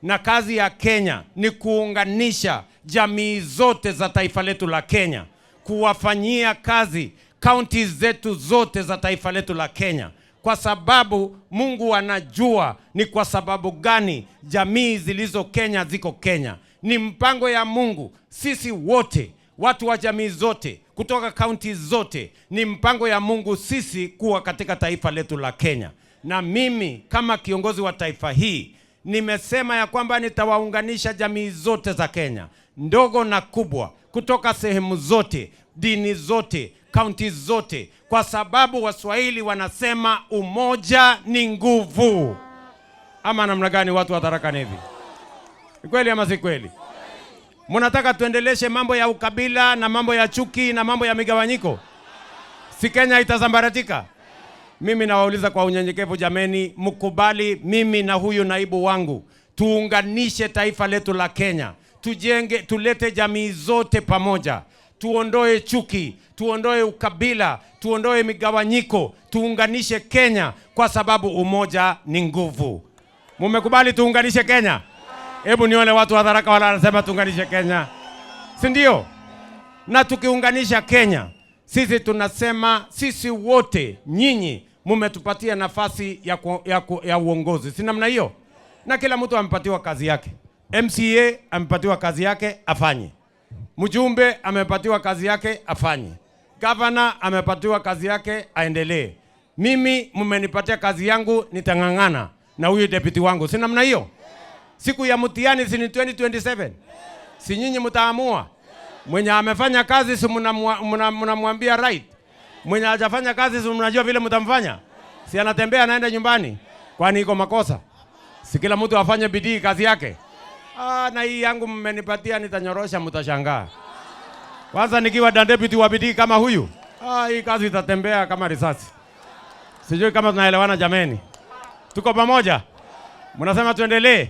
na kazi ya Kenya ni kuunganisha jamii zote za taifa letu la Kenya, kuwafanyia kazi counties zetu zote za taifa letu la Kenya, kwa sababu Mungu anajua ni kwa sababu gani jamii zilizo Kenya ziko Kenya. Ni mpango ya Mungu sisi wote, watu wa jamii zote kutoka counties zote, ni mpango ya Mungu sisi kuwa katika taifa letu la Kenya. Na mimi kama kiongozi wa taifa hii nimesema ya kwamba nitawaunganisha jamii zote za Kenya, ndogo na kubwa, kutoka sehemu zote, dini zote, counties zote, kwa sababu Waswahili wanasema umoja ni nguvu. Ama namna gani watu wa Tharaka Nithi? Ni kweli ama si kweli? Mnataka tuendeleshe mambo ya ukabila na mambo ya chuki na mambo ya migawanyiko? Si Kenya itazambaratika? Mimi nawauliza kwa unyenyekevu, jameni, mkubali mimi na huyu naibu wangu tuunganishe taifa letu la Kenya. Tujenge, tulete jamii zote pamoja. Tuondoe chuki, tuondoe ukabila, tuondoe migawanyiko, tuunganishe Kenya kwa sababu umoja ni nguvu. Mumekubali tuunganishe Kenya? Hebu nione watu wa Tharaka wala wanasema tuunganishe Kenya. Si ndio? Na tukiunganisha Kenya, sisi tunasema sisi wote nyinyi mumetupatia nafasi ya uongozi. Si namna hiyo? Na kila mtu amepatiwa kazi yake. MCA amepatiwa kazi yake afanye. Mjumbe amepatiwa kazi yake afanye. Governor amepatiwa kazi yake aendelee. Mimi mmenipatia kazi yangu, nitang'ang'ana na huyu deputy wangu. Si namna hiyo? Siku ya mtihani si ni 2027. Si nyinyi mtaamua. Mwenye amefanya kazi si mnamwambia right. Mwenye hajafanya kazi si mnajua vile mtamfanya. Si anatembea anaenda nyumbani. Kwani iko makosa? Si kila mtu afanye bidii kazi yake. Na hii yangu mmenipatia nitanyorosha, mtashangaa. Kwanza nikiwa deputy wa bidii kama huyu, hii kazi itatembea kama risasi. Sijui kama tunaelewana jameni. Tuko pamoja? Mnasema tuendelee?